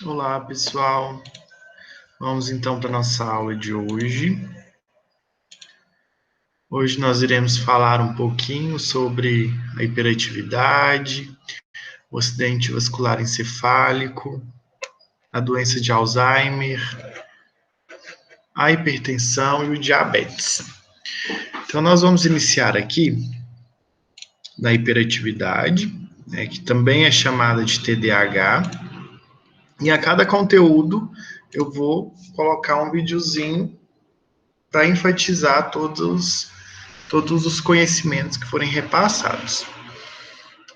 Olá, pessoal. Vamos então para a nossa aula de hoje. Hoje nós iremos falar um pouquinho sobre a hiperatividade, o acidente vascular encefálico, a doença de Alzheimer, a hipertensão e o diabetes. Então, nós vamos iniciar aqui na hiperatividade, que também é chamada de TDAH, e a cada conteúdo eu vou colocar um videozinho para enfatizar todos os conhecimentos que forem repassados.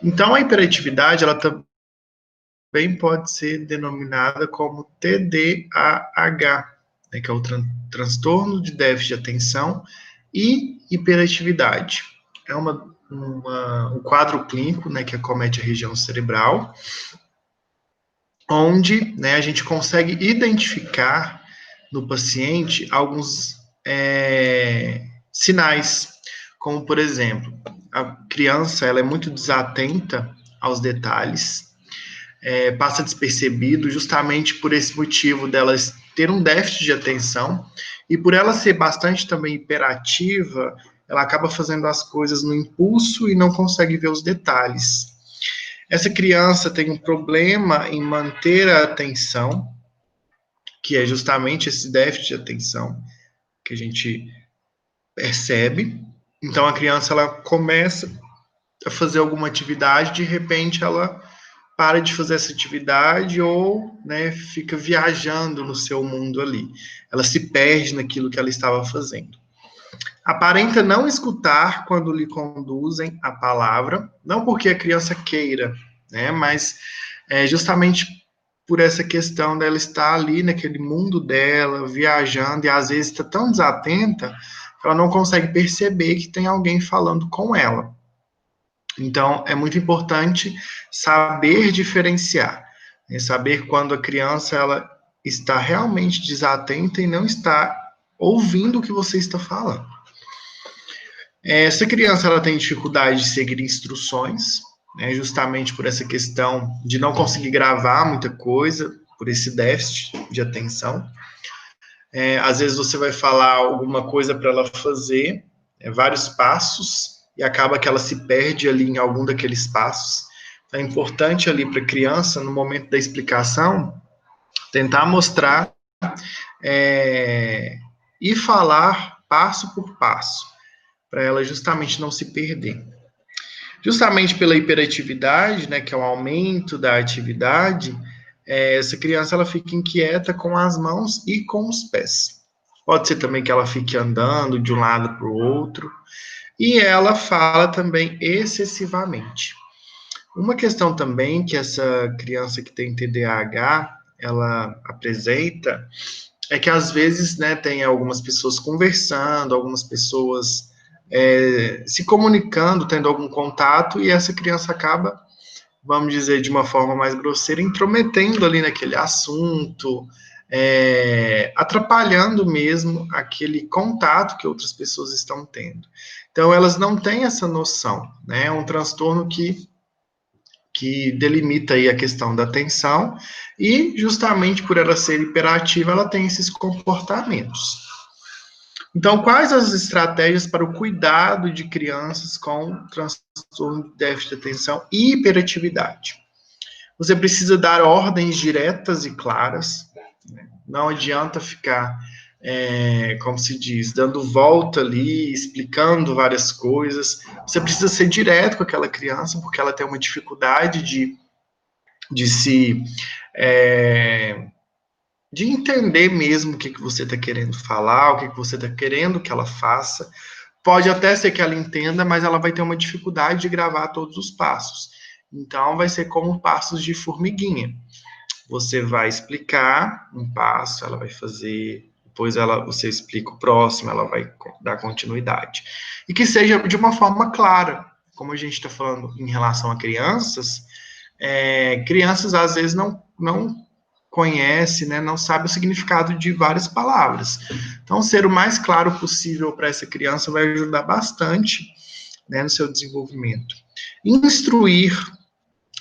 Então, a hiperatividade, ela também pode ser denominada como TDAH, que é o transtorno de déficit de atenção e hiperatividade. É um quadro clínico, que acomete a região cerebral, onde a gente consegue identificar no paciente alguns sinais, como, por exemplo, a criança ela é muito desatenta aos detalhes, passa despercebido justamente por esse motivo dela ter um déficit de atenção, e por ela ser bastante também hiperativa, ela acaba fazendo as coisas no impulso e não consegue ver os detalhes. Essa criança tem um problema em manter a atenção, que é justamente esse déficit de atenção que a gente percebe. Então, a criança ela começa a fazer alguma atividade, de repente ela para de fazer essa atividade ou fica viajando no seu mundo ali. Ela se perde naquilo que ela estava fazendo. Aparenta não escutar quando lhe conduzem a palavra, não porque a criança queira, mas justamente por essa questão dela estar ali naquele mundo dela, viajando, e às vezes está tão desatenta que ela não consegue perceber que tem alguém falando com ela. Então, é muito importante saber diferenciar, saber quando a criança ela está realmente desatenta e não está ouvindo o que você está falando. Essa criança ela tem dificuldade de seguir instruções, justamente por essa questão de não conseguir gravar muita coisa, por esse déficit de atenção. Às vezes você vai falar alguma coisa para ela fazer, vários passos, e acaba que ela se perde ali em algum daqueles passos. Então, é importante ali para a criança, no momento da explicação, tentar mostrar e falar passo por passo, para ela justamente não se perder. Justamente pela hiperatividade, que é o aumento da atividade, essa criança ela fica inquieta com as mãos e com os pés. Pode ser também que ela fique andando de um lado para o outro, e ela fala também excessivamente. Uma questão também que essa criança que tem TDAH, ela apresenta, é que às vezes, tem algumas pessoas conversando, algumas pessoas se comunicando, tendo algum contato, e essa criança acaba, vamos dizer de uma forma mais grosseira, intrometendo ali naquele assunto, atrapalhando mesmo aquele contato que outras pessoas estão tendo. Então, elas não têm essa noção, é um transtorno que delimita aí a questão da atenção, e justamente por ela ser hiperativa, ela tem esses comportamentos. Então, quais as estratégias para o cuidado de crianças com transtorno de déficit de atenção e hiperatividade? Você precisa dar ordens diretas e claras, não adianta ficar, como se diz, dando volta ali, explicando várias coisas. Você precisa ser direto com aquela criança, porque ela tem uma dificuldade de entender mesmo o que você está querendo falar, o que você está querendo que ela faça. Pode até ser que ela entenda, mas ela vai ter uma dificuldade de gravar todos os passos. Então, vai ser como passos de formiguinha. Você vai explicar um passo, ela vai fazer, depois você explica o próximo, ela vai dar continuidade. E que seja de uma forma clara. Como a gente está falando em relação a crianças, crianças às vezes não conhece, não sabe o significado de várias palavras. Então, ser o mais claro possível para essa criança vai ajudar bastante, no seu desenvolvimento. Instruir,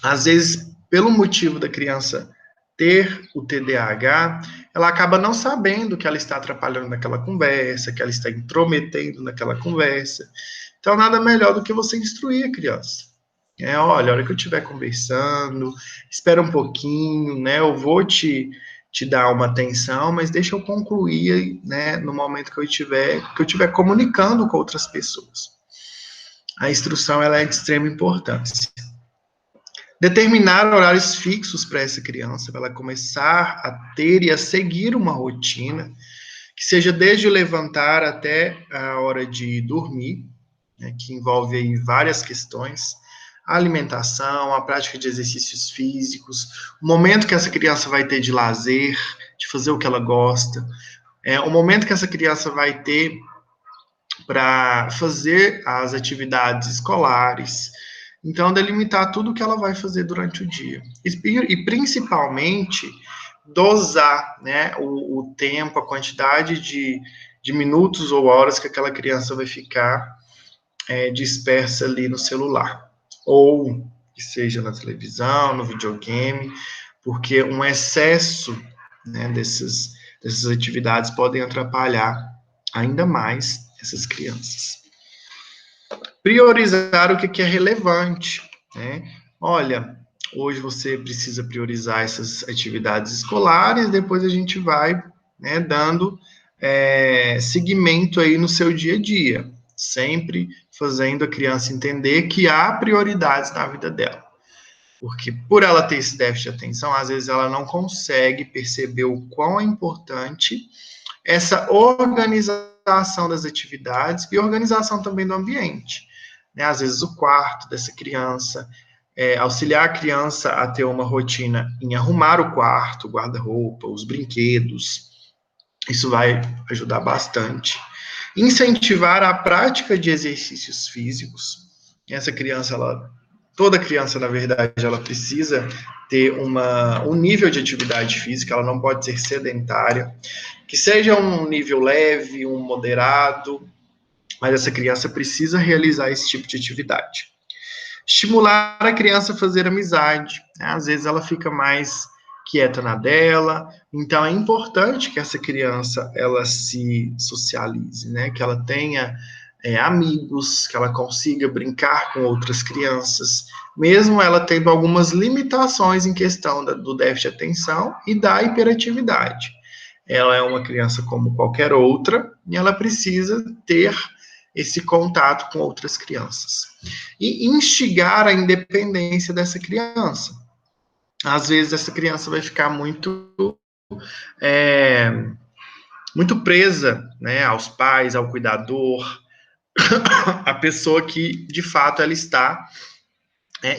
às vezes, pelo motivo da criança ter o TDAH, ela acaba não sabendo que ela está atrapalhando naquela conversa, que ela está intrometendo naquela conversa. Então, nada melhor do que você instruir a criança. Olha, a hora que eu estiver conversando, espera um pouquinho, né? Eu vou te dar uma atenção, mas deixa eu concluir, né? No momento que eu estiver comunicando com outras pessoas. A instrução ela é de extrema importância. Determinar horários fixos para essa criança, para ela começar a ter e a seguir uma rotina, que seja desde o levantar até a hora de dormir, né, que envolve aí várias questões, a alimentação, a prática de exercícios físicos, o momento que essa criança vai ter de lazer, de fazer o que ela gosta, o momento que essa criança vai ter para fazer as atividades escolares. Então, delimitar tudo o que ela vai fazer durante o dia. E principalmente, dosar, né, o tempo, a quantidade de minutos ou horas que aquela criança vai ficar dispersa ali no celular. Ou que seja na televisão, no videogame, porque um excesso, né, dessas atividades podem atrapalhar ainda mais essas crianças. Priorizar o que é relevante, né? Olha, hoje você precisa priorizar essas atividades escolares, depois a gente vai, né, dando seguimento aí no seu dia a dia, sempre fazendo a criança entender que há prioridades na vida dela. Porque por ela ter esse déficit de atenção, às vezes ela não consegue perceber o quão é importante essa organização das atividades e organização também do ambiente. Né? Às vezes o quarto dessa criança, auxiliar a criança a ter uma rotina em arrumar o quarto, o guarda-roupa, os brinquedos, isso vai ajudar bastante. Incentivar a prática de exercícios físicos. Essa criança, toda criança, na verdade, ela precisa ter um nível de atividade física, ela não pode ser sedentária, que seja um nível leve, um moderado, mas essa criança precisa realizar esse tipo de atividade. Estimular a criança a fazer amizade, né? Às vezes ela fica mais quieta na dela, então é importante que essa criança ela se socialize, né? Que ela tenha amigos, que ela consiga brincar com outras crianças, mesmo ela tendo algumas limitações em questão do déficit de atenção e da hiperatividade. Ela é uma criança como qualquer outra e ela precisa ter esse contato com outras crianças. E instigar a independência dessa criança. Às vezes essa criança vai ficar muito presa, né, aos pais, ao cuidador, a pessoa que de fato ela está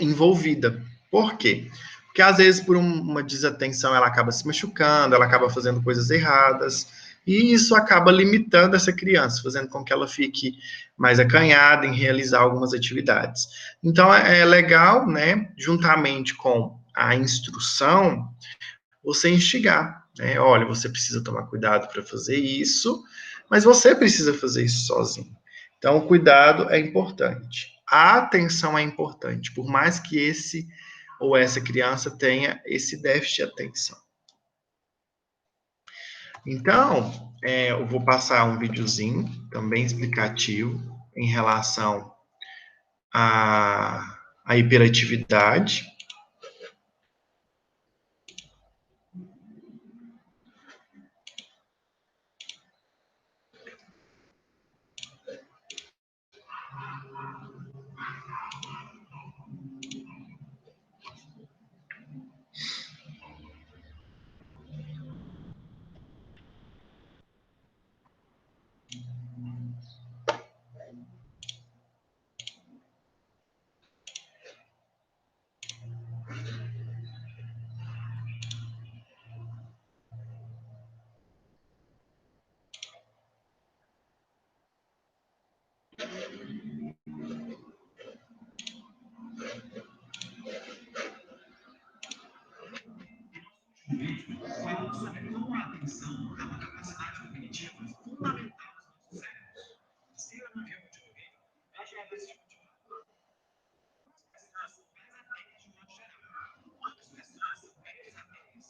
envolvida. Por quê? Porque às vezes por uma desatenção ela acaba se machucando, ela acaba fazendo coisas erradas, e isso acaba limitando essa criança, fazendo com que ela fique mais acanhada em realizar algumas atividades. Então é legal, né, juntamente com a instrução, você instigar, né? Olha, você precisa tomar cuidado para fazer isso, mas você precisa fazer isso sozinho. Então, o cuidado é importante. A atenção é importante, por mais que esse ou essa criança tenha esse déficit de atenção. Então, eu vou passar um videozinho também explicativo em relação à hiperatividade. Falando sobre como a atenção é uma capacidade cognitiva fundamental dos nossos cérebros. Se eu não viu o videogame, eu já vi esse tipo de coisa. As pessoas mais atentas de modo geral. Quantas pessoas são bem desatentas?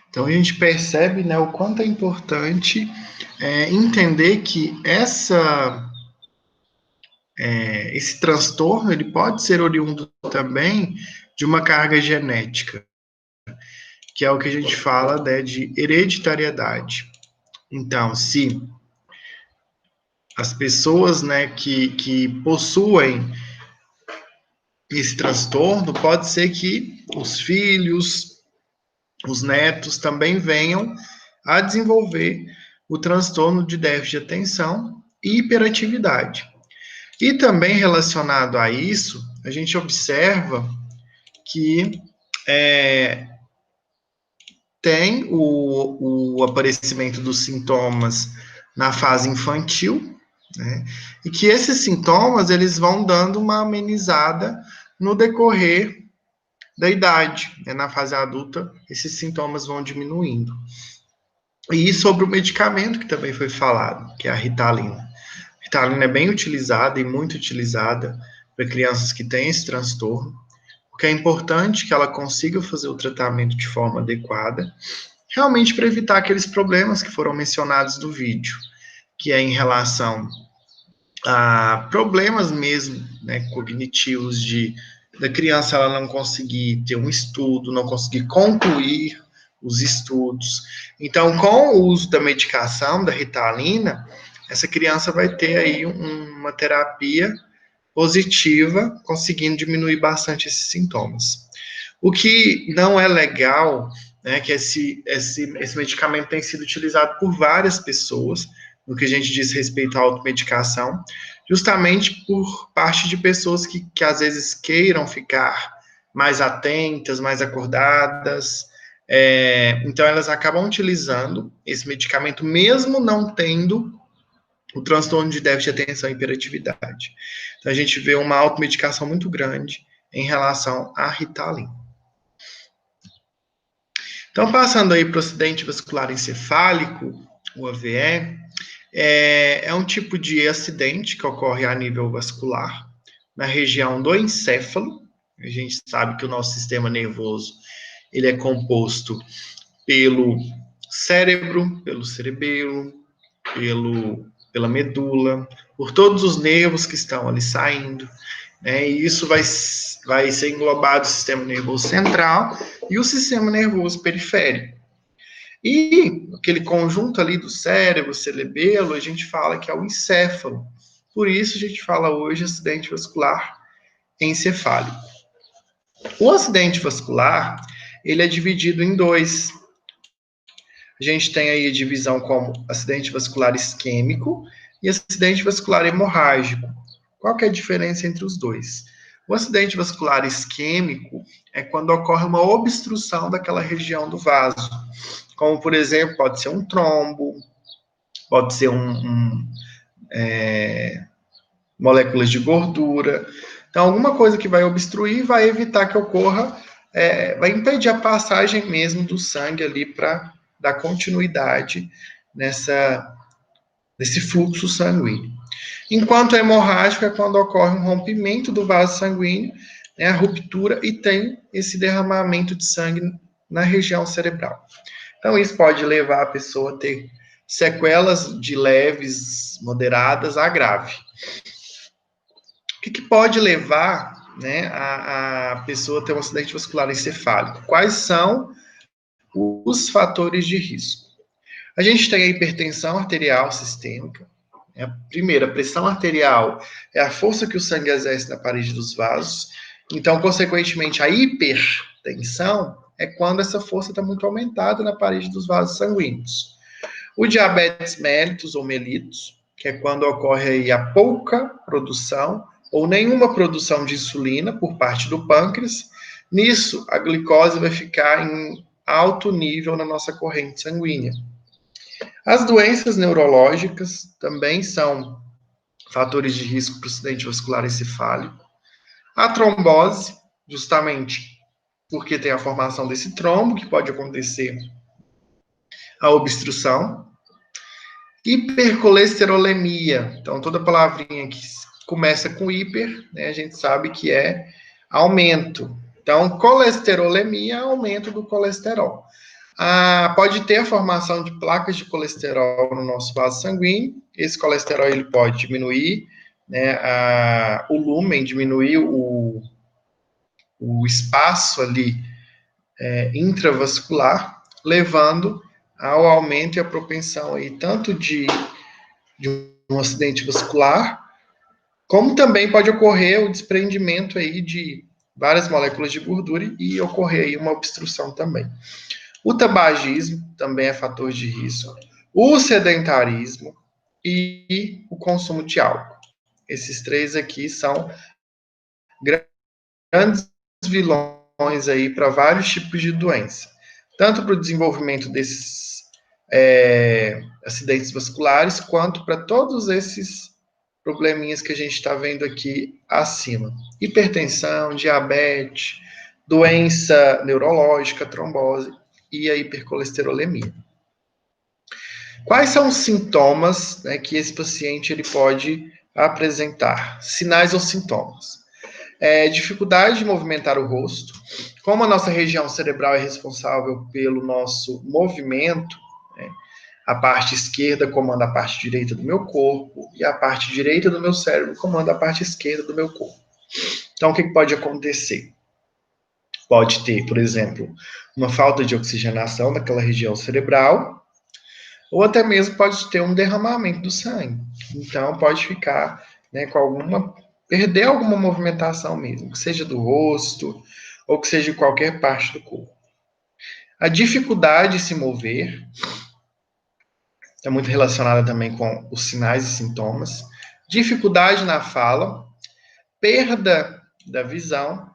Então a gente percebe, né, o quanto é importante entender que esse transtorno ele pode ser oriundo também de uma carga genética, que é o que a gente fala, né, de hereditariedade. Então, se as pessoas, né, que possuem esse transtorno, pode ser que os filhos, os netos também venham a desenvolver o transtorno de déficit de atenção e hiperatividade. E também relacionado a isso, a gente observa que tem o aparecimento dos sintomas na fase infantil, né? E que esses sintomas, eles vão dando uma amenizada no decorrer da idade, né? Na fase adulta, esses sintomas vão diminuindo. E sobre o medicamento que também foi falado, que é a Ritalina. A Ritalina é bem utilizada e muito utilizada para crianças que têm esse transtorno, porque é importante que ela consiga fazer o tratamento de forma adequada, realmente para evitar aqueles problemas que foram mencionados no vídeo, que é em relação a problemas mesmo, né, cognitivos da criança ela não conseguir ter um estudo, não conseguir concluir os estudos. Então, com o uso da medicação, da Ritalina, essa criança vai ter aí uma terapia positiva, conseguindo diminuir bastante esses sintomas. O que não é legal, né, que esse medicamento tem sido utilizado por várias pessoas, no que a gente diz respeito à automedicação, justamente por parte de pessoas que às vezes queiram ficar mais atentas, mais acordadas, então elas acabam utilizando esse medicamento mesmo não tendo o transtorno de déficit de atenção e hiperatividade. Então a gente vê uma automedicação muito grande em relação à Ritalina. Então, passando aí para o acidente vascular encefálico, o AVE, é um tipo de acidente que ocorre a nível vascular, na região do encéfalo. A gente sabe que o nosso sistema nervoso ele é composto pelo cérebro, pelo cerebelo, pela medula, por todos os nervos que estão ali saindo, né? E isso vai ser englobado o sistema nervoso central e o sistema nervoso periférico. E aquele conjunto ali do cérebro, cerebelo, a gente fala que é o encéfalo. Por isso a gente fala hoje acidente vascular encefálico. O acidente vascular, ele é dividido em dois. A gente tem aí a divisão como acidente vascular isquêmico e acidente vascular hemorrágico. Qual que é a diferença entre os dois? O acidente vascular isquêmico é quando ocorre uma obstrução daquela região do vaso, como, por exemplo, pode ser um trombo, pode ser moléculas de gordura. Então, alguma coisa que vai obstruir vai evitar que ocorra, vai impedir a passagem mesmo do sangue ali para dar continuidade nesse fluxo sanguíneo. Enquanto hemorrágico é quando ocorre um rompimento do vaso sanguíneo, né, a ruptura e tem esse derramamento de sangue na região cerebral. Então, isso pode levar a pessoa a ter sequelas de leves, moderadas a grave. O que pode levar, né, a pessoa a ter um acidente vascular encefálico? Quais são os fatores de risco? A gente tem a hipertensão arterial sistêmica. Primeiro, a pressão arterial é a força que o sangue exerce na parede dos vasos. Então, consequentemente, a hipertensão é quando essa força está muito aumentada na parede dos vasos sanguíneos. O diabetes mellitus ou mellitus, que é quando ocorre aí a pouca produção ou nenhuma produção de insulina por parte do pâncreas. Nisso, a glicose vai ficar em alto nível na nossa corrente sanguínea. As doenças neurológicas também são fatores de risco para o acidente vascular encefálico. A trombose, justamente porque tem a formação desse trombo, que pode acontecer a obstrução. Hipercolesterolemia, então toda palavrinha que começa com hiper, né, a gente sabe que é aumento. Então, colesterolemia é aumento do colesterol. Pode ter a formação de placas de colesterol no nosso vaso sanguíneo. Esse colesterol ele pode diminuir, né, o lúmen, diminuir o espaço ali intravascular, levando ao aumento e à propensão aí, tanto de um acidente vascular, como também pode ocorrer o desprendimento aí de várias moléculas de gordura e ocorrer aí uma obstrução também. O tabagismo também é fator de risco, o sedentarismo e o consumo de álcool. Esses três aqui são grandes vilões aí para vários tipos de doença. tanto para o desenvolvimento desses acidentes vasculares, quanto para todos esses probleminhas que a gente está vendo aqui acima. Hipertensão, diabetes, doença neurológica, trombose e a hipercolesterolemia. Quais são os sintomas, né, que esse paciente ele pode apresentar? Sinais ou sintomas? Dificuldade de movimentar o rosto. Como a nossa região cerebral é responsável pelo nosso movimento, né, a parte esquerda comanda a parte direita do meu corpo e a parte direita do meu cérebro comanda a parte esquerda do meu corpo. Então, o que pode acontecer? Pode ter, por exemplo, uma falta de oxigenação naquela região cerebral, ou até mesmo pode ter um derramamento do sangue. Então, pode ficar, né, com perder alguma movimentação mesmo, que seja do rosto ou que seja de qualquer parte do corpo. A dificuldade de se mover está muito relacionada também com os sinais e sintomas. Dificuldade na fala, perda da visão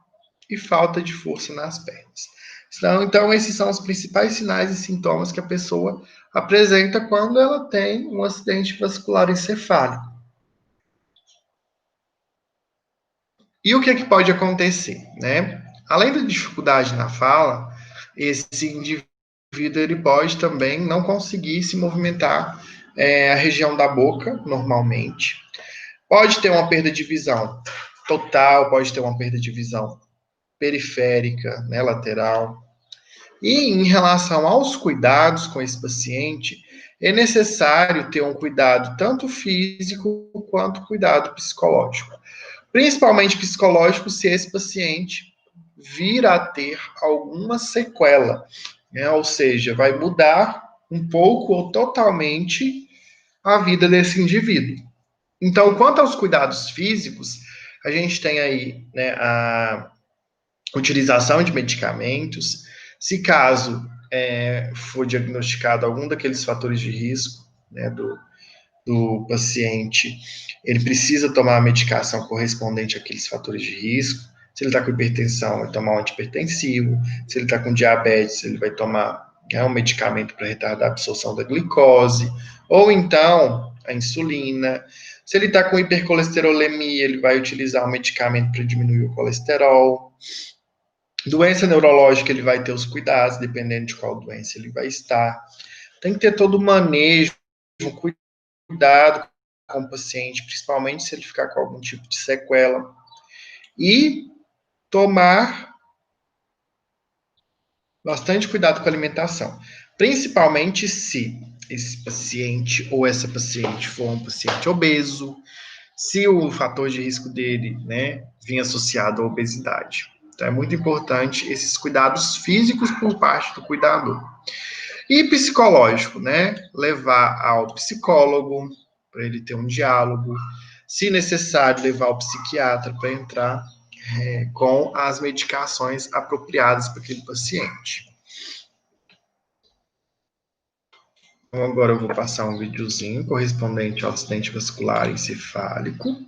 e falta de força nas pernas. Então, esses são os principais sinais e sintomas que a pessoa apresenta quando ela tem um acidente vascular encefálico. E o que, que pode acontecer, né? Além da dificuldade na fala, esse indivíduo ele pode também não conseguir se movimentar a região da boca normalmente. Pode ter uma perda de visão total, pode ter uma perda de visão periférica, né, lateral. E em relação aos cuidados com esse paciente, é necessário ter um cuidado tanto físico quanto cuidado psicológico. Principalmente psicológico se esse paciente vir a ter alguma sequela, né? Ou seja, vai mudar um pouco ou totalmente a vida desse indivíduo. Então, quanto aos cuidados físicos, a gente tem aí, né, a utilização de medicamentos, se caso for diagnosticado algum daqueles fatores de risco, né, do paciente, ele precisa tomar a medicação correspondente àqueles fatores de risco. Se ele está com hipertensão, vai tomar um antihipertensivo. Se ele está com diabetes, ele vai tomar um medicamento para retardar a absorção da glicose, ou então a insulina. Se ele está com hipercolesterolemia, ele vai utilizar um medicamento para diminuir o colesterol. Doença neurológica, ele vai ter os cuidados, dependendo de qual doença ele vai estar. Tem que ter todo o manejo, cuidado com o paciente, principalmente se ele ficar com algum tipo de sequela. E tomar bastante cuidado com a alimentação, principalmente se esse paciente ou essa paciente for um paciente obeso, se o fator de risco dele, né, vir associado à obesidade. Então, é muito importante esses cuidados físicos por parte do cuidador. E psicológico, né? Levar ao psicólogo, para ele ter um diálogo. Se necessário, levar ao psiquiatra para entrar com as medicações apropriadas para aquele paciente. Então, agora eu vou passar um videozinho correspondente ao acidente vascular encefálico.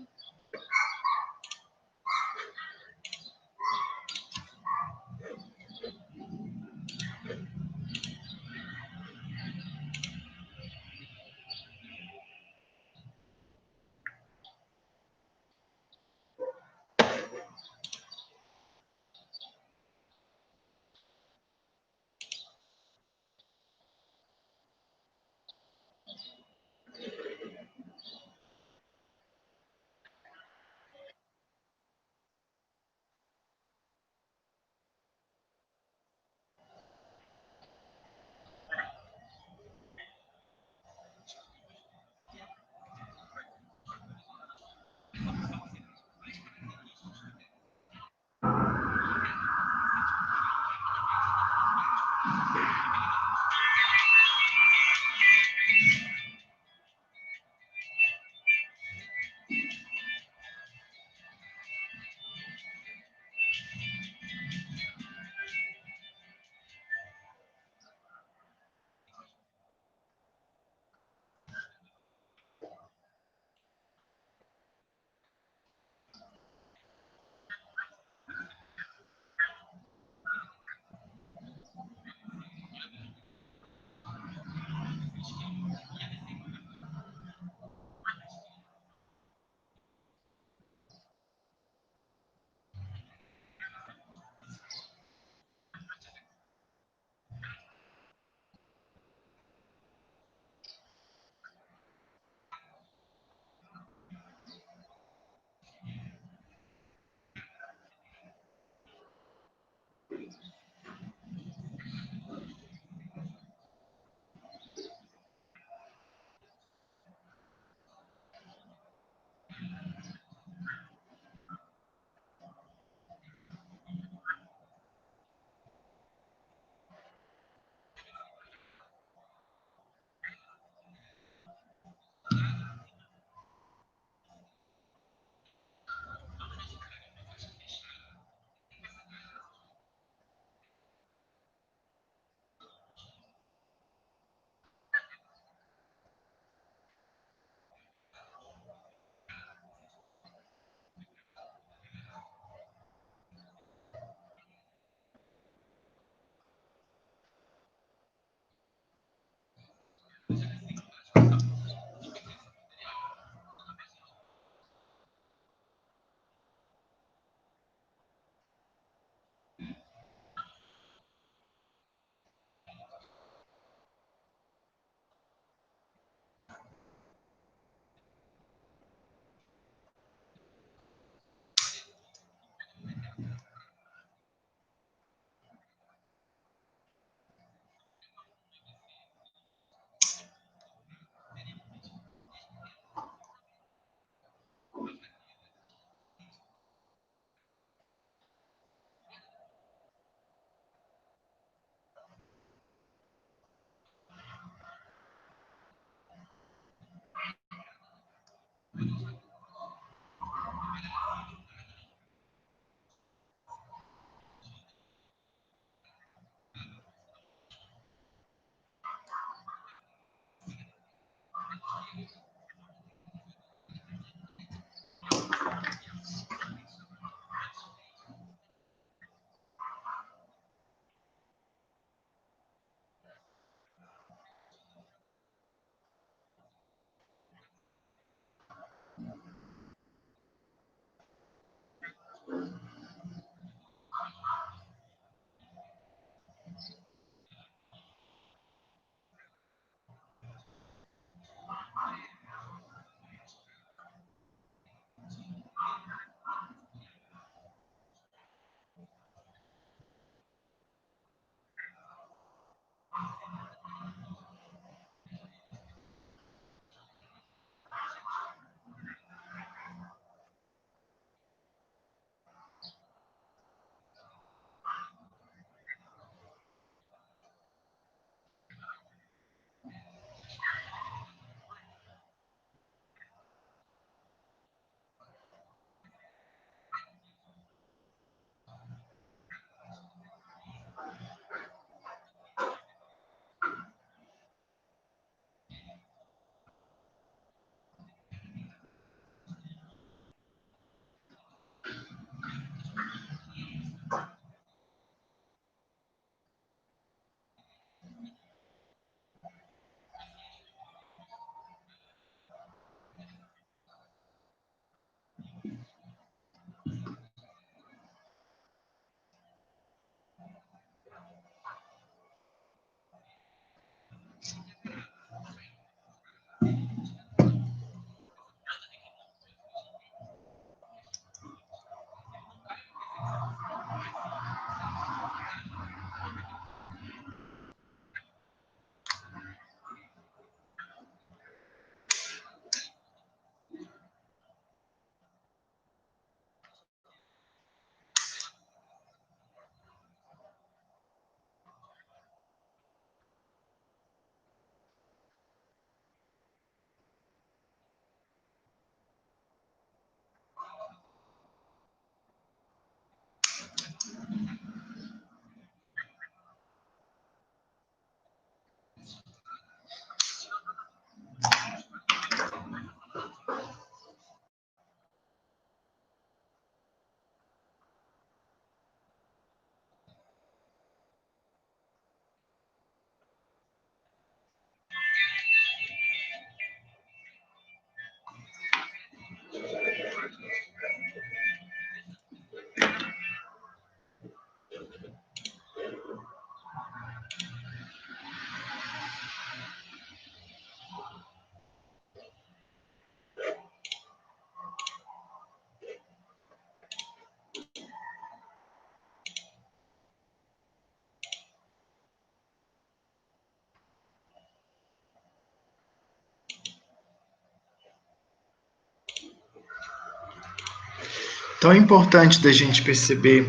Então é importante da gente perceber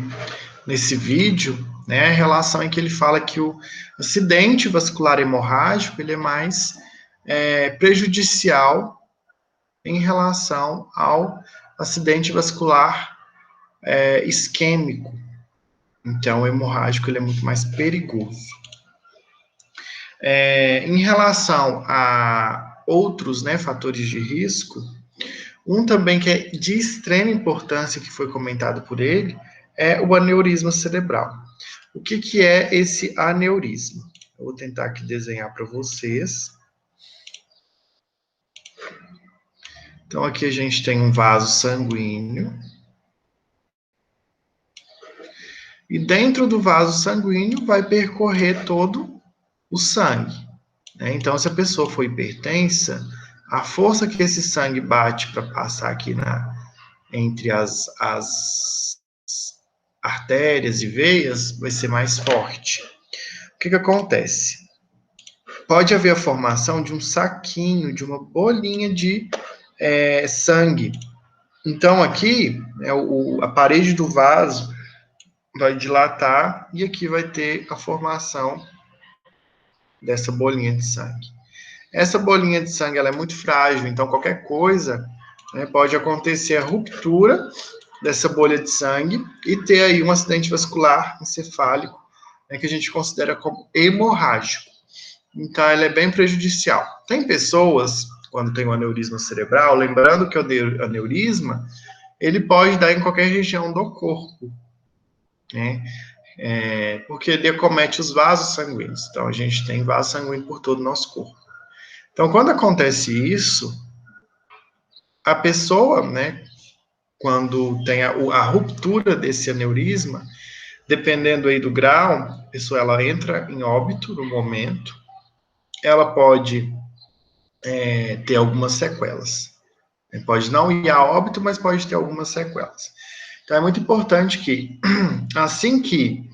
nesse vídeo, né, a relação em que ele fala que o acidente vascular hemorrágico ele é mais prejudicial em relação ao acidente vascular isquêmico. Então, o hemorrágico ele é muito mais perigoso. Em relação a outros, né, fatores de risco, um também que é de extrema importância, que foi comentado por ele, é o aneurisma cerebral. O que é esse aneurisma? Eu vou tentar aqui desenhar para vocês. Então, aqui a gente tem um vaso sanguíneo. E dentro do vaso sanguíneo vai percorrer todo o sangue, né? Então, se a pessoa for hipertensa, a força que esse sangue bate para passar aqui entre as artérias e veias vai ser mais forte. O que acontece? Pode haver a formação de um saquinho, de uma bolinha de sangue. Então, aqui, a parede do vaso vai dilatar e aqui vai ter a formação dessa bolinha de sangue. Essa bolinha de sangue ela é muito frágil, então qualquer coisa, né, pode acontecer a ruptura dessa bolha de sangue e ter aí um acidente vascular encefálico, né, que a gente considera como hemorrágico. Então, ela é bem prejudicial. Tem pessoas quando tem um aneurisma cerebral, lembrando que o aneurisma, ele pode dar em qualquer região do corpo, né? Porque ele acomete os vasos sanguíneos. Então, a gente tem vaso sanguíneo por todo o nosso corpo. Então, quando acontece isso, a pessoa, né, quando tem a ruptura desse aneurisma, dependendo aí do grau, a pessoa ela entra em óbito no momento, ela pode ter algumas sequelas. Pode não ir a óbito, mas pode ter algumas sequelas. Então, é muito importante que, assim que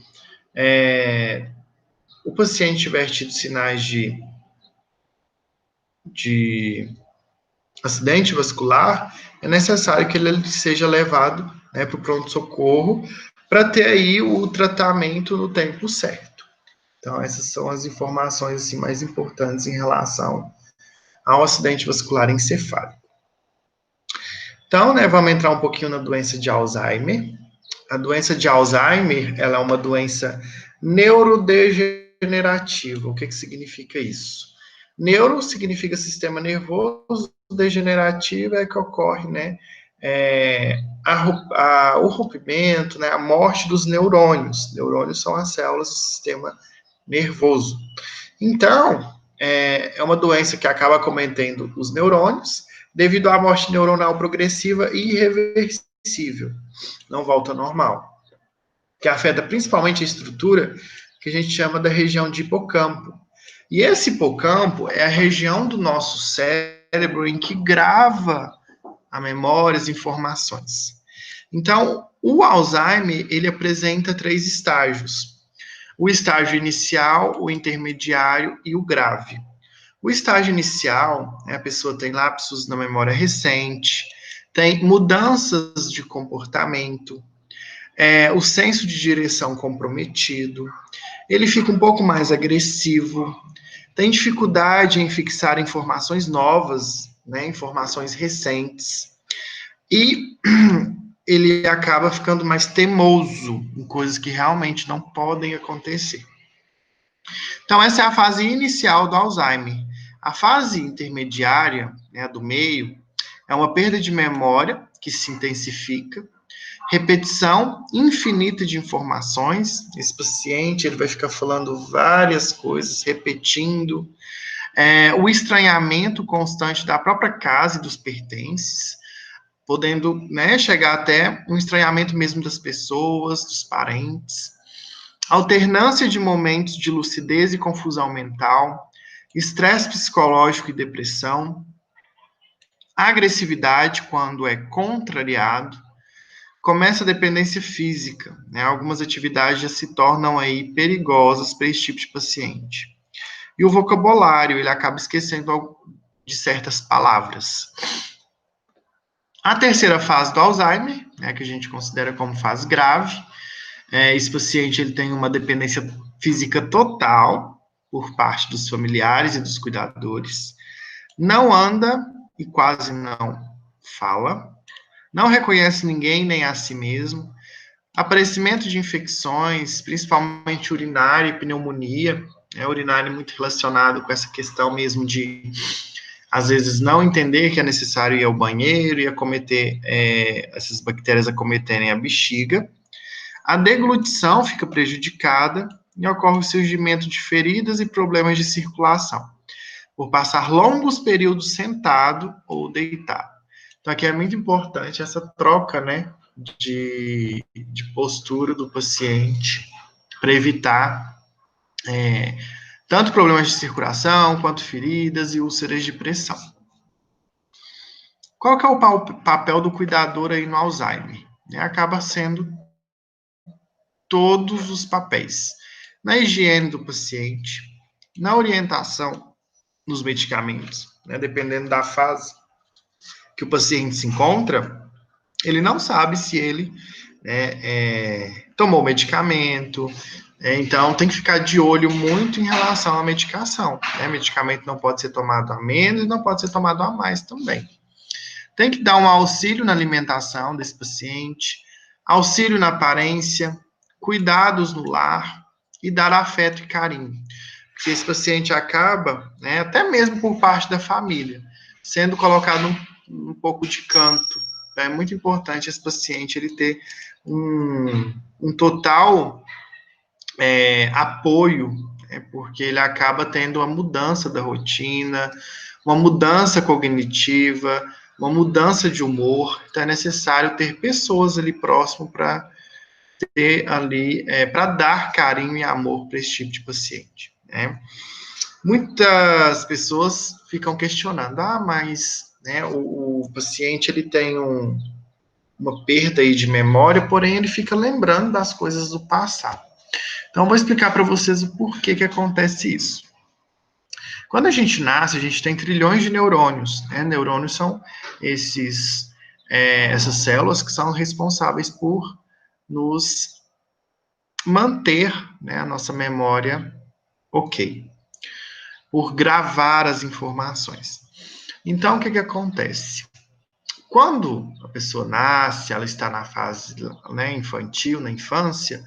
o paciente tiver tido sinais de acidente vascular, é necessário que ele seja levado, né, para o pronto-socorro para ter aí o tratamento no tempo certo. Então, essas são as informações assim, mais importantes em relação ao acidente vascular encefálico. Então, né, vamos entrar um pouquinho na doença de Alzheimer. A doença de Alzheimer, ela é uma doença neurodegenerativa. O que significa isso? Neuro significa sistema nervoso, degenerativo é que ocorre, né, o rompimento, né, a morte dos neurônios. Neurônios são as células do sistema nervoso. Então, é uma doença que acaba cometendo os neurônios devido à morte neuronal progressiva e irreversível. Não volta ao normal. Que afeta principalmente a estrutura que a gente chama da região de hipocampo. E esse hipocampo é a região do nosso cérebro em que grava a memória, as informações. Então, o Alzheimer, ele apresenta 3 estágios. O estágio inicial, o intermediário e o grave. O estágio inicial, a pessoa tem lapsos na memória recente, tem mudanças de comportamento, o senso de direção comprometido, ele fica um pouco mais agressivo, tem dificuldade em fixar informações novas, né, informações recentes, e ele acaba ficando mais teimoso em coisas que realmente não podem acontecer. Então, essa é a fase inicial do Alzheimer. A fase intermediária, né, do meio, é uma perda de memória que se intensifica, repetição infinita de informações. Esse paciente ele vai ficar falando várias coisas, repetindo. O estranhamento constante da própria casa e dos pertences, podendo, né, chegar até um estranhamento mesmo das pessoas, dos parentes. Alternância de momentos de lucidez e confusão mental, estresse psicológico e depressão, agressividade quando é contrariado, começa a dependência física, né? Algumas atividades já se tornam aí perigosas para esse tipo de paciente. E o vocabulário, ele acaba esquecendo de certas palavras. A terceira fase do Alzheimer, né, que a gente considera como fase grave, esse paciente ele tem uma dependência física total por parte dos familiares e dos cuidadores, não anda e quase não fala, não reconhece ninguém nem a si mesmo, aparecimento de infecções, principalmente urinária e pneumonia, urinária muito relacionado com essa questão mesmo de, às vezes, não entender que é necessário ir ao banheiro e acometer, essas bactérias acometerem a bexiga. A deglutição fica prejudicada e ocorre o surgimento de feridas e problemas de circulação, por passar longos períodos sentado ou deitado. Então, aqui é muito importante essa troca, né, de postura do paciente para evitar tanto problemas de circulação, quanto feridas e úlceras de pressão. Qual que é o papel do cuidador aí no Alzheimer? Acaba sendo todos os papéis. Na higiene do paciente, na orientação nos medicamentos, né, dependendo da fase que o paciente se encontra, ele não sabe se ele tomou medicamento, então tem que ficar de olho muito em relação à medicação. Medicamento não pode ser tomado a menos e não pode ser tomado a mais também. Tem que dar um auxílio na alimentação desse paciente, auxílio na aparência, cuidados no lar e dar afeto e carinho. Porque esse paciente acaba, até mesmo por parte da família, sendo colocado um pouco de canto. É muito importante esse paciente ele ter um total apoio, porque ele acaba tendo uma mudança da rotina, uma mudança cognitiva, uma mudança de humor. Então é necessário ter pessoas ali próximo para ter ali, para dar carinho e amor para esse tipo de paciente. Né? Muitas pessoas ficam questionando, mas né, o paciente ele tem uma perda aí de memória, porém ele fica lembrando das coisas do passado. Então, eu vou explicar para vocês o porquê que acontece isso. Quando a gente nasce, a gente tem trilhões de neurônios. Né? Neurônios são essas células que são responsáveis por nos manter, né, a nossa memória ok, por gravar as informações. Então, o que acontece? Quando a pessoa nasce, ela está na fase, né, infantil, na infância,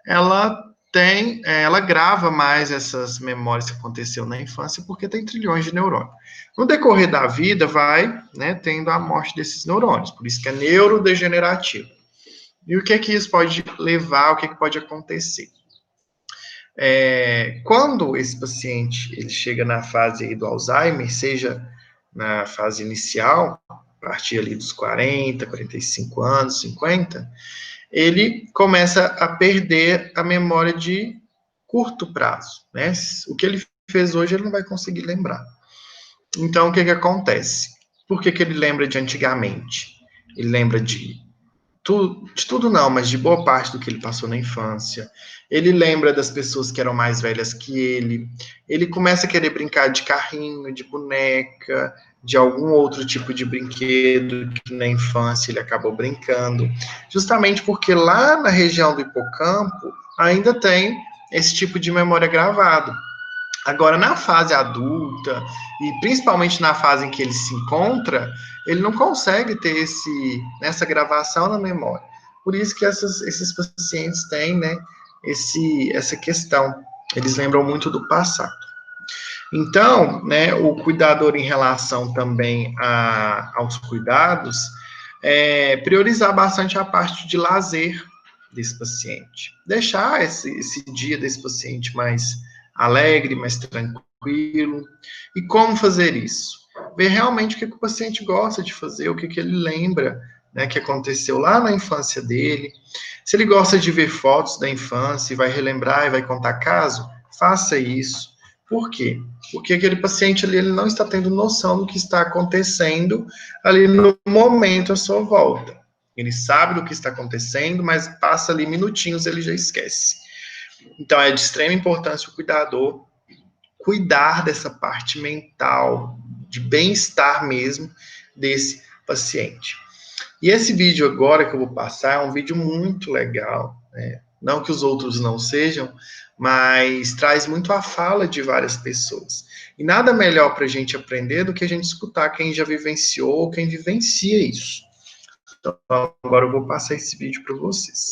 ela grava mais essas memórias que aconteceu na infância, porque tem trilhões de neurônios. No decorrer da vida, vai, né, tendo a morte desses neurônios, por isso que é neurodegenerativo. E o que é que isso pode levar, o que é que pode acontecer? Quando esse paciente ele chega na fase aí do Alzheimer, seja na fase inicial, a partir ali dos 40, 45 anos, 50, ele começa a perder a memória de curto prazo, né? O que ele fez hoje ele não vai conseguir lembrar. Então, o que acontece? Por que ele lembra de antigamente? Ele lembra de tudo não, mas de boa parte do que ele passou na infância. Ele lembra das pessoas que eram mais velhas que ele. Ele começa a querer brincar de carrinho, de boneca, de algum outro tipo de brinquedo que na infância ele acabou brincando, justamente porque lá na região do hipocampo ainda tem esse tipo de memória gravado. Agora, na fase adulta, e principalmente na fase em que ele se encontra, ele não consegue ter essa gravação na memória. Por isso que esses pacientes têm, né, essa questão. Eles lembram muito do passado. Então, né, o cuidador em relação também aos cuidados, priorizar bastante a parte de lazer desse paciente. Deixar esse dia desse paciente mais alegre, mais tranquilo. E como fazer isso? Ver realmente o que o paciente gosta de fazer, o que ele lembra, né, que aconteceu lá na infância dele. Se ele gosta de ver fotos da infância e vai relembrar e vai contar caso, faça isso. Por quê? Porque aquele paciente ali ele não está tendo noção do que está acontecendo ali no momento à sua volta. Ele sabe do que está acontecendo, mas passa ali minutinhos ele já esquece. Então é de extrema importância o cuidador cuidar dessa parte mental, de bem-estar mesmo desse paciente. E esse vídeo agora que eu vou passar é um vídeo muito legal, né? Não que os outros não sejam, mas traz muito a fala de várias pessoas. E nada melhor para a gente aprender do que a gente escutar quem já vivenciou, quem vivencia isso. Então, agora eu vou passar esse vídeo para vocês.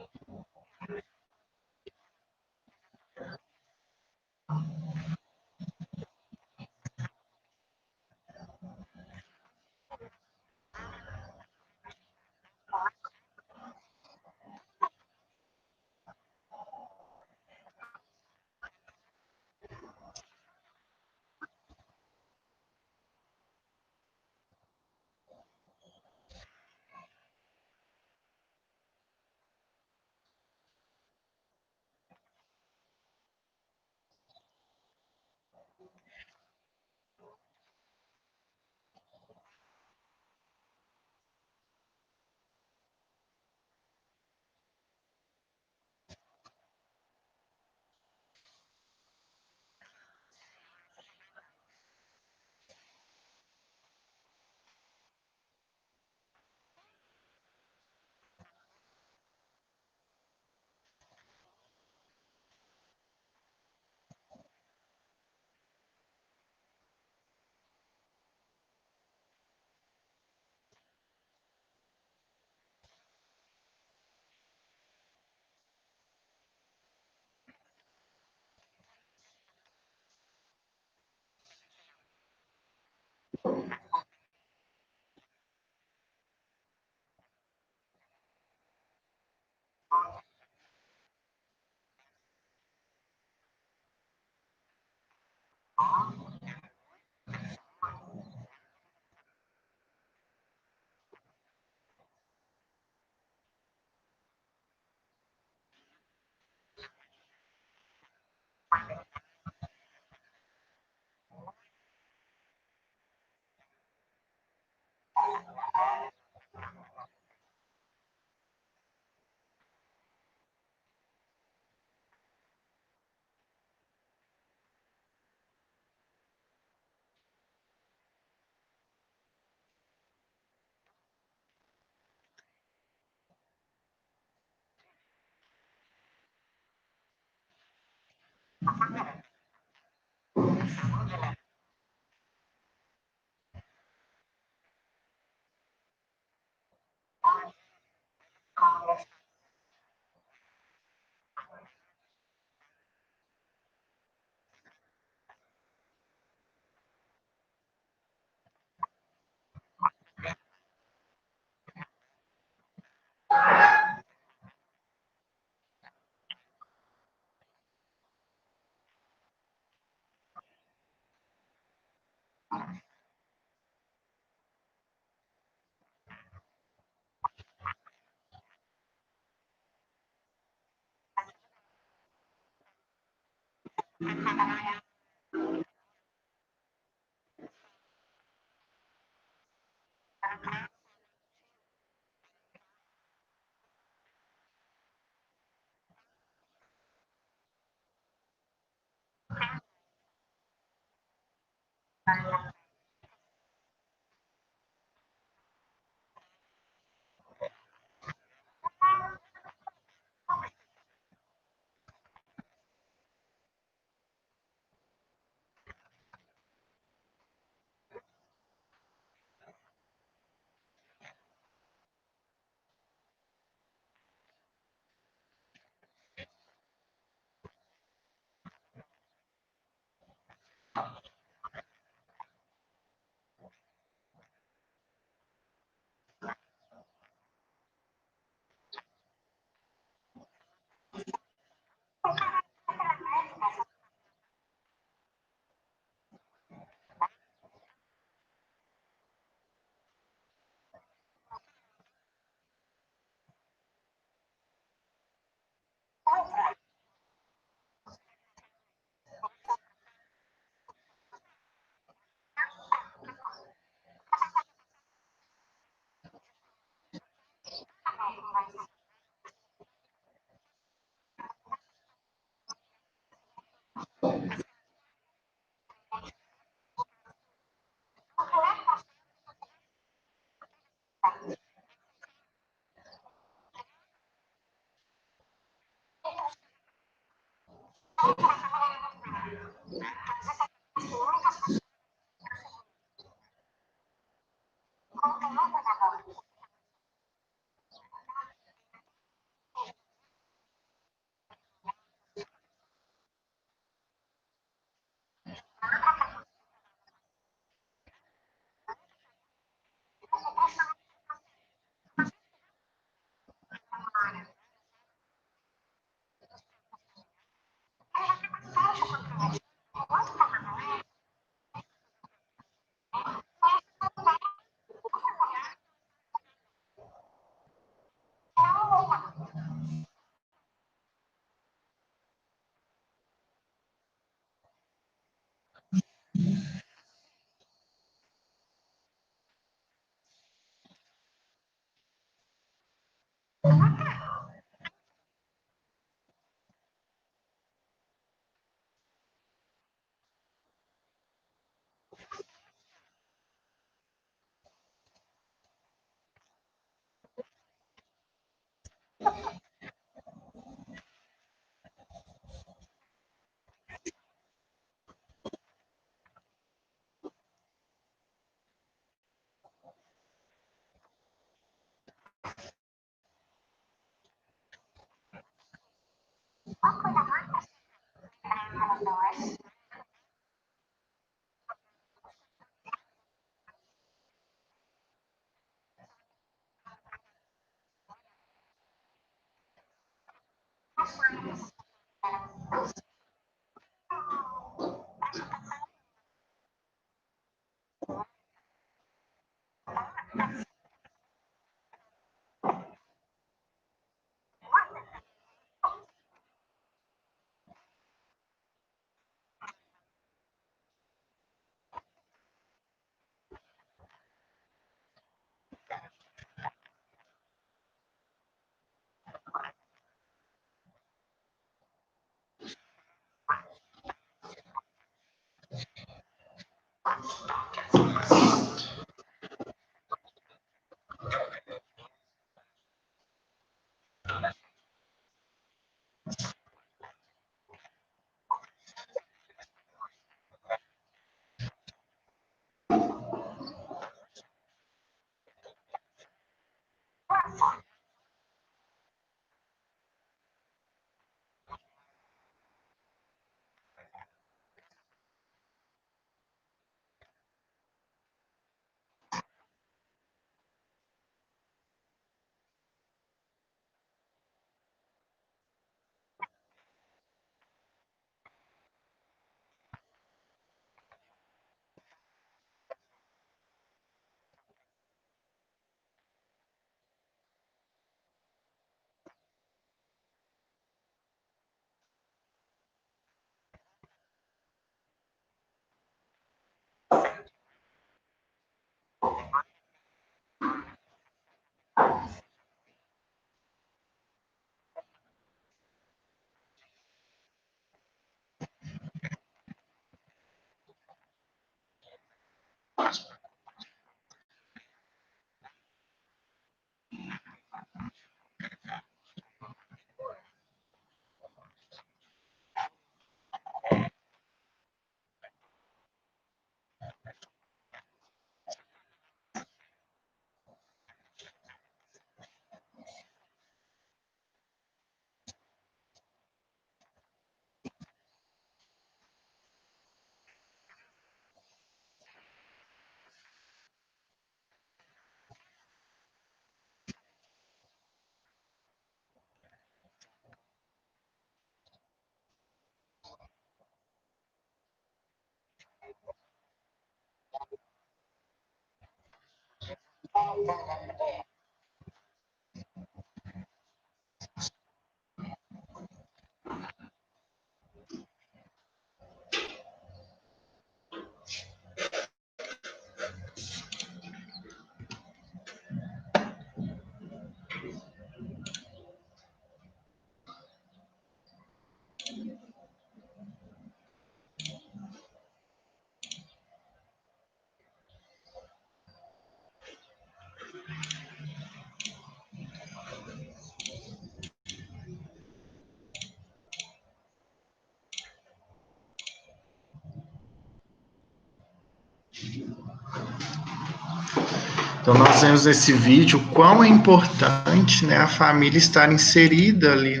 Então, nós vemos nesse vídeo quão é importante, né, a família estar inserida ali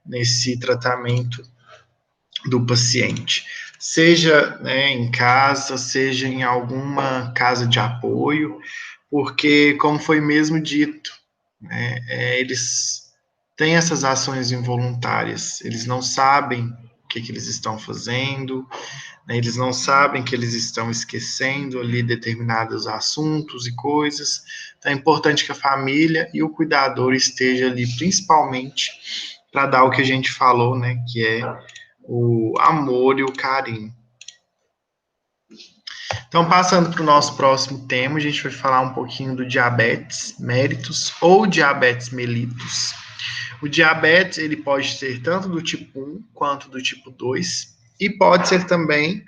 nesse tratamento do paciente, seja, né, em casa, seja em alguma casa de apoio, porque, como foi mesmo dito, né, eles têm essas ações involuntárias, eles não sabem o que eles estão fazendo, né, eles não sabem que eles estão esquecendo ali determinados assuntos e coisas. Então é importante que a família e o cuidador esteja ali, principalmente para dar o que a gente falou, né, que é o amor e o carinho. Então, passando para o nosso próximo tema, a gente vai falar um pouquinho do diabetes mellitus ou diabetes mellitus. O diabetes, ele pode ser tanto do tipo 1 quanto do tipo 2 e pode ser também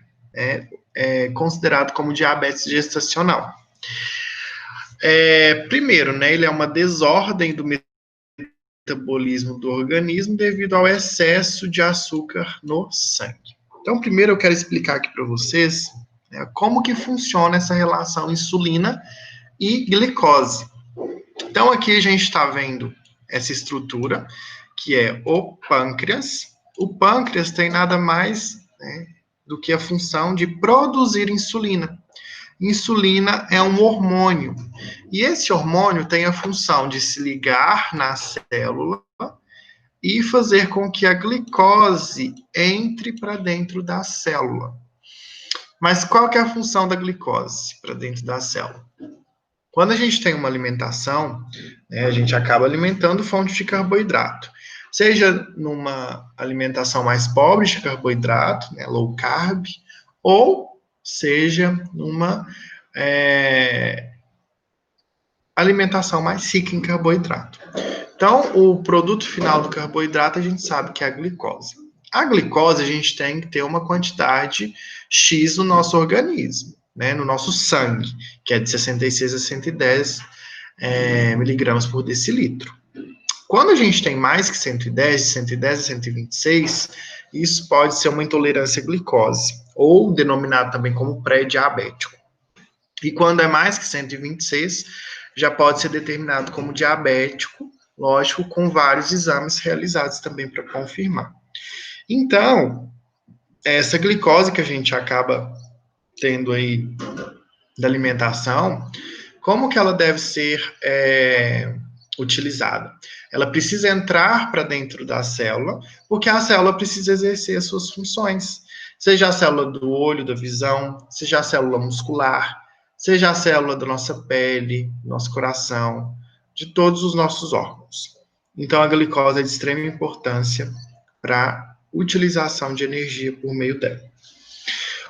considerado como diabetes gestacional. Primeiro, né, ele é uma desordem do metabolismo do organismo devido ao excesso de açúcar no sangue. Então, primeiro eu quero explicar aqui para vocês, né, como que funciona essa relação insulina e glicose. Então, aqui a gente está vendo essa estrutura, que é o pâncreas. O pâncreas tem nada mais, né, do que a função de produzir insulina. Insulina é um hormônio, e esse hormônio tem a função de se ligar na célula e fazer com que a glicose entre para dentro da célula. Mas qual que é a função da glicose para dentro da célula? Quando a gente tem uma alimentação, né, a gente acaba alimentando fontes de carboidrato. Seja numa alimentação mais pobre de carboidrato, né, low carb, ou seja numa alimentação mais rica em carboidrato. Então, o produto final do carboidrato a gente sabe que é a glicose. A glicose a gente tem que ter uma quantidade X no nosso organismo, né, no nosso sangue, que é de 66 a 110 miligramas por decilitro. Quando a gente tem mais que 110, de 110 a 126, isso pode ser uma intolerância à glicose, ou denominado também como pré-diabético. E quando é mais que 126, já pode ser determinado como diabético, lógico, com vários exames realizados também para confirmar. Então, essa glicose que a gente acaba tendo aí da alimentação, como que ela deve ser utilizada? Ela precisa entrar para dentro da célula, porque a célula precisa exercer as suas funções, seja a célula do olho, da visão, seja a célula muscular, seja a célula da nossa pele, nosso coração, de todos os nossos órgãos. Então, a glicose é de extrema importância para utilização de energia por meio dela.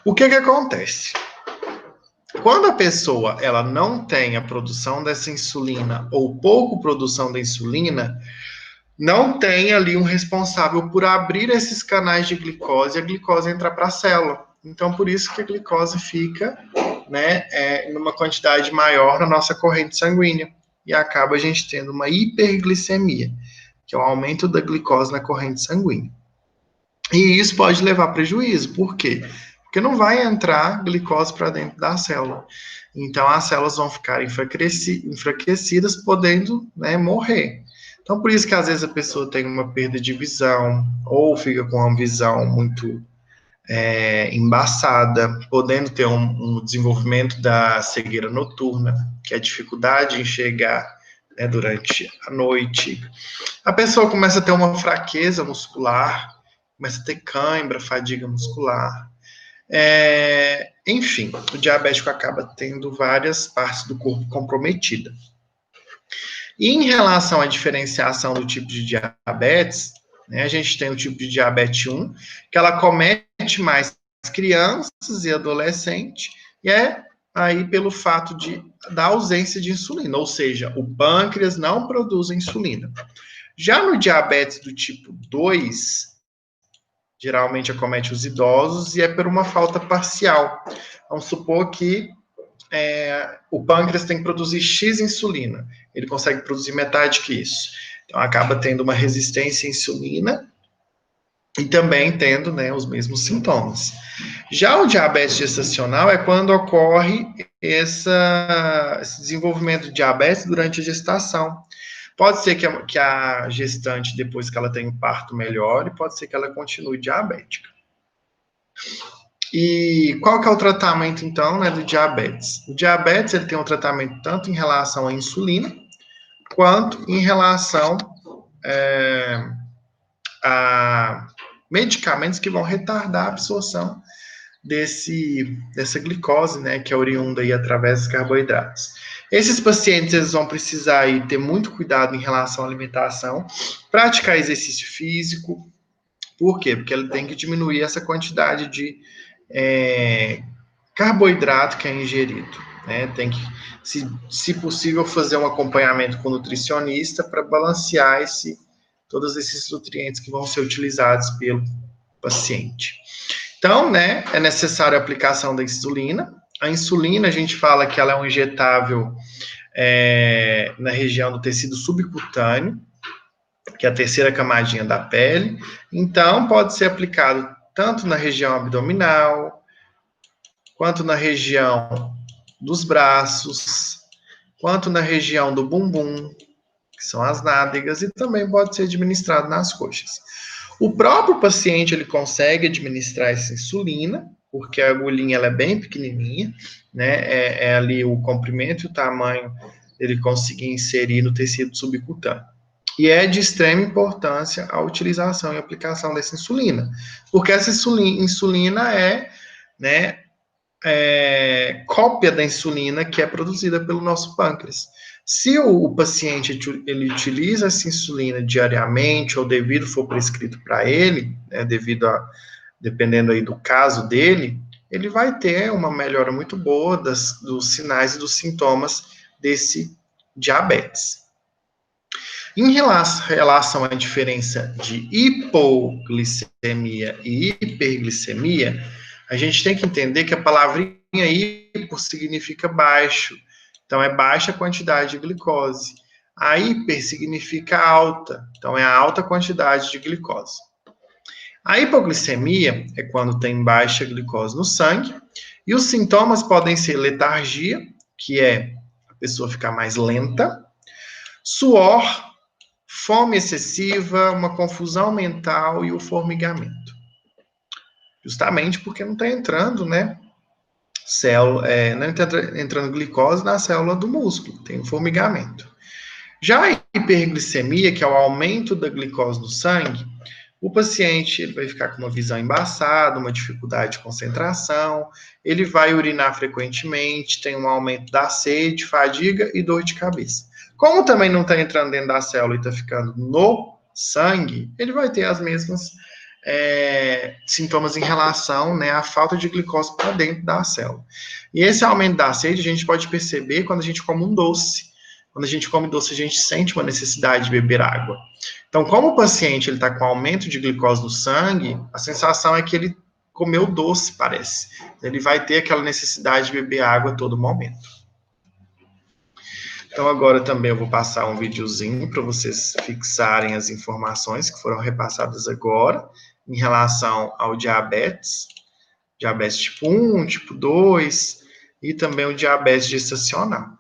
O que acontece? Quando a pessoa ela não tem a produção dessa insulina ou pouco produção da insulina, não tem ali um responsável por abrir esses canais de glicose e a glicose entra para a célula. Então, por isso que a glicose fica, né, numa quantidade maior na nossa corrente sanguínea e acaba a gente tendo uma hiperglicemia, que é o aumento da glicose na corrente sanguínea. E isso pode levar a prejuízo. Por quê? Porque não vai entrar glicose para dentro da célula. Então, as células vão ficar enfraquecidas, podendo, né, morrer. Então, por isso que às vezes a pessoa tem uma perda de visão, ou fica com uma visão muito embaçada, podendo ter um desenvolvimento da cegueira noturna, que é a dificuldade de enxergar, né, durante a noite. A pessoa começa a ter uma fraqueza muscular, começa a ter cãibra, fadiga muscular. Enfim, o diabético acaba tendo várias partes do corpo comprometidas. E em relação à diferenciação do tipo de diabetes, né, a gente tem o tipo de diabetes 1, que ela comete mais crianças e adolescentes, e é aí pelo fato da ausência de insulina, ou seja, o pâncreas não produz insulina. Já no diabetes do tipo 2, geralmente acomete os idosos e é por uma falta parcial. Vamos supor que o pâncreas tem que produzir X insulina, ele consegue produzir metade que isso. Então, acaba tendo uma resistência à insulina e também tendo, né, os mesmos sintomas. Já o diabetes gestacional é quando ocorre esse desenvolvimento de diabetes durante a gestação. Pode ser que a gestante, depois que ela tem um parto, melhore, pode ser que ela continue diabética. E qual que é o tratamento, então, né, do diabetes? O diabetes ele tem um tratamento tanto em relação à insulina, quanto em relação a medicamentos que vão retardar a absorção dessa glicose, né, que é oriunda aí através dos carboidratos. Esses pacientes eles vão precisar aí ter muito cuidado em relação à alimentação, praticar exercício físico. Por quê? Porque ele tem que diminuir essa quantidade de carboidrato que é ingerido, né? Tem que, se possível, fazer um acompanhamento com o nutricionista para balancear todos esses nutrientes que vão ser utilizados pelo paciente. Então, né, é necessária a aplicação da insulina. A insulina, a gente fala que ela é um injetável na região do tecido subcutâneo, que é a terceira camadinha da pele. Então, pode ser aplicado tanto na região abdominal, quanto na região dos braços, quanto na região do bumbum, que são as nádegas, e também pode ser administrado nas coxas. O próprio paciente ele consegue administrar essa insulina, porque a agulhinha ela é bem pequenininha, né? É ali o comprimento e o tamanho ele conseguir inserir no tecido subcutâneo. E é de extrema importância a utilização e aplicação dessa insulina, porque essa insulina né, cópia da insulina que é produzida pelo nosso pâncreas. Se o paciente ele utiliza essa insulina diariamente ou devido for prescrito para ele, né, dependendo aí do caso dele, ele vai ter uma melhora muito boa dos sinais e dos sintomas desse diabetes. Em relação à diferença de hipoglicemia e hiperglicemia, a gente tem que entender que a palavrinha hipo significa baixo, então é baixa quantidade de glicose. A hiper significa alta, então é a alta quantidade de glicose. A hipoglicemia é quando tem baixa glicose no sangue, e os sintomas podem ser letargia, que é a pessoa ficar mais lenta, suor, fome excessiva, uma confusão mental e o formigamento. Justamente porque não está entrando, né? Não está entrando glicose na célula do músculo, tem um formigamento. Já a hiperglicemia, que é o aumento da glicose no sangue, o paciente ele vai ficar com uma visão embaçada, uma dificuldade de concentração, ele vai urinar frequentemente, tem um aumento da sede, fadiga e dor de cabeça. Como também não está entrando dentro da célula e está ficando no sangue, ele vai ter as mesmas sintomas em relação, né, à falta de glicose para dentro da célula. E esse aumento da sede a gente pode perceber quando a gente come um doce. Quando a gente come doce, a gente sente uma necessidade de beber água. Então, como o paciente está com aumento de glicose no sangue, a sensação é que ele comeu doce, parece. Ele vai ter aquela necessidade de beber água a todo momento. Então, agora também eu vou passar um videozinho para vocês fixarem as informações que foram repassadas agora em relação ao diabetes tipo 1, tipo 2 e também o diabetes gestacional.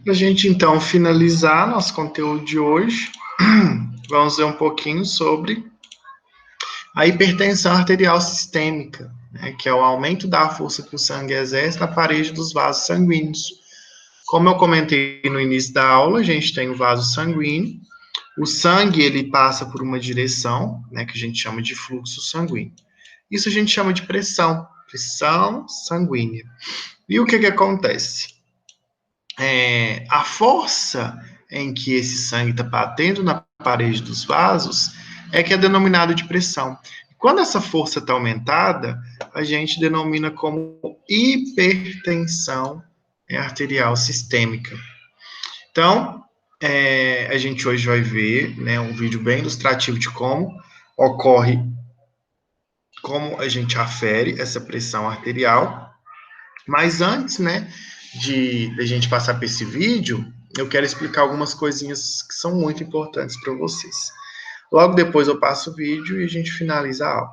Para a gente, então, finalizar nosso conteúdo de hoje, vamos ver um pouquinho sobre a hipertensão arterial sistêmica, né, que é o aumento da força que o sangue exerce na parede dos vasos sanguíneos. Como eu comentei no início da aula, a gente tem o vaso sanguíneo. O sangue, ele passa por uma direção, né, que a gente chama de fluxo sanguíneo. Isso a gente chama de pressão, pressão sanguínea. E o que acontece? A força em que esse sangue está batendo na parede dos vasos é que é denominado de pressão. Quando essa força está aumentada, a gente denomina como hipertensão arterial sistêmica. Então, a gente hoje vai ver, né, um vídeo bem ilustrativo de como ocorre, como a gente afere essa pressão arterial. Mas antes, né, de a gente passar para esse vídeo, eu quero explicar algumas coisinhas que são muito importantes para vocês. Logo depois eu passo o vídeo e a gente finaliza a aula.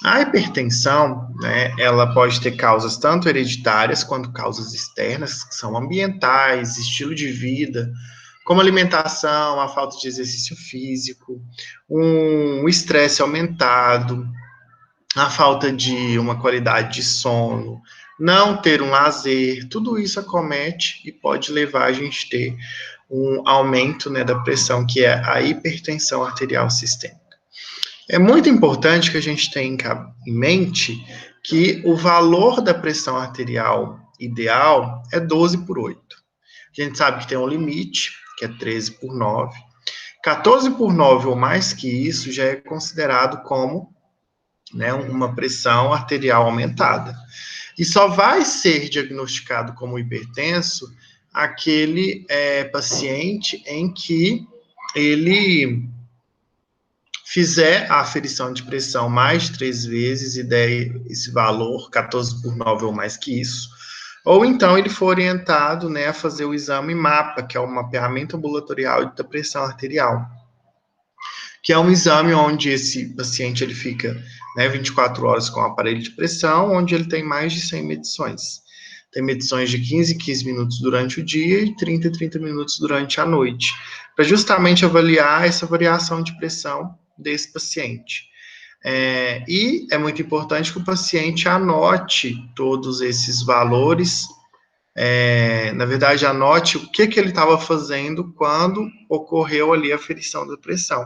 A hipertensão, né, ela pode ter causas tanto hereditárias quanto causas externas, que são ambientais, estilo de vida, como alimentação, a falta de exercício físico, um estresse aumentado, a falta de uma qualidade de sono, não ter um lazer, tudo isso acomete e pode levar a gente a ter um aumento, né, da pressão, que é a hipertensão arterial sistêmica. É muito importante que a gente tenha em mente que o valor da pressão arterial ideal é 12/8. A gente sabe que tem um limite, que é 13/9. 14/9 ou mais que isso já é considerado como, né, uma pressão arterial aumentada. E só vai ser diagnosticado como hipertenso aquele paciente em que ele fizer a aferição de pressão mais de 3 vezes e der esse valor, 14/9 ou mais que isso, ou então ele for orientado, né, a fazer o exame MAPA, que é o mapeamento ambulatorial da pressão arterial, que é um exame onde esse paciente ele fica, né, 24 horas com o aparelho de pressão, onde ele tem mais de 100 medições. Tem medições de 15 em 15 minutos durante o dia e 30 em 30 minutos durante a noite, para justamente avaliar essa variação de pressão desse paciente. E é muito importante que o paciente anote todos esses valores, na verdade, anote o que ele estava fazendo quando ocorreu ali a aferição da pressão.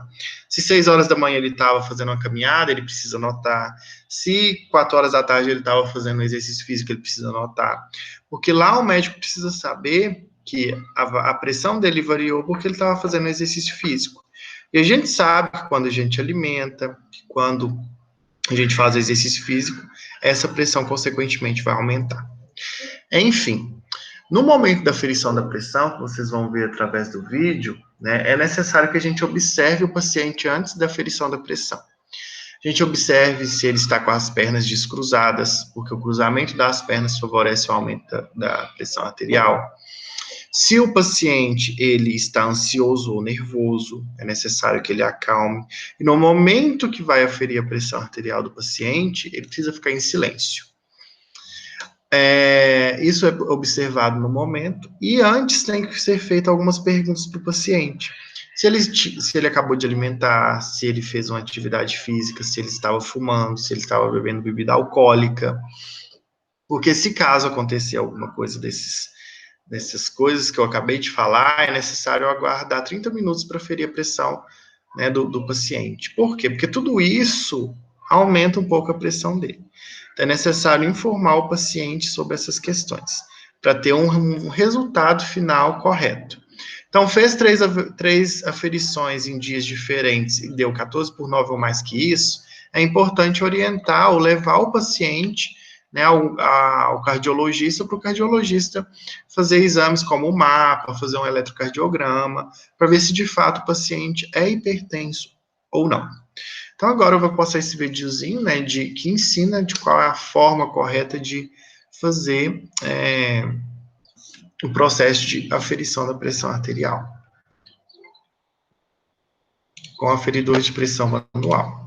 Se 6 horas da manhã ele estava fazendo uma caminhada, ele precisa anotar. Se 4 horas da tarde ele estava fazendo um exercício físico, ele precisa anotar. Porque lá o médico precisa saber que a pressão dele variou porque ele estava fazendo exercício físico. E a gente sabe que quando a gente alimenta, quando a gente faz exercício físico, essa pressão consequentemente vai aumentar. Enfim, no momento da aferição da pressão, que vocês vão ver através do vídeo, né, é necessário que a gente observe o paciente antes da aferição da pressão. A gente observe se ele está com as pernas descruzadas, porque o cruzamento das pernas favorece o aumento da pressão arterial. Se o paciente ele está ansioso ou nervoso, é necessário que ele acalme. E no momento que vai aferir a pressão arterial do paciente, ele precisa ficar em silêncio. Isso é observado no momento, e antes tem que ser feito algumas perguntas para o paciente. Se ele acabou de alimentar, se ele fez uma atividade física, se ele estava fumando, se ele estava bebendo bebida alcoólica. Porque se caso acontecer alguma coisa dessas coisas que eu acabei de falar, é necessário aguardar 30 minutos para ferir a pressão, né, do paciente. Por quê? Porque tudo isso aumenta um pouco a pressão dele. Então, é necessário informar o paciente sobre essas questões, para ter um resultado final correto. Então, fez três aferições em dias diferentes e deu 14/9 ou mais que isso, é importante orientar ou levar o paciente, né, ao cardiologista, para o cardiologista fazer exames como o MAPA, fazer um eletrocardiograma, para ver se de fato o paciente é hipertenso ou não. Então agora eu vou passar esse videozinho, né, que ensina de qual é a forma correta de fazer o processo de aferição da pressão arterial com aferidores de pressão manual.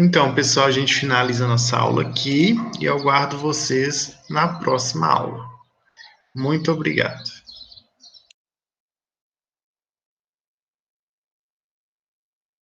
Então, pessoal, a gente finaliza nossa aula aqui e eu aguardo vocês na próxima aula. Muito obrigado.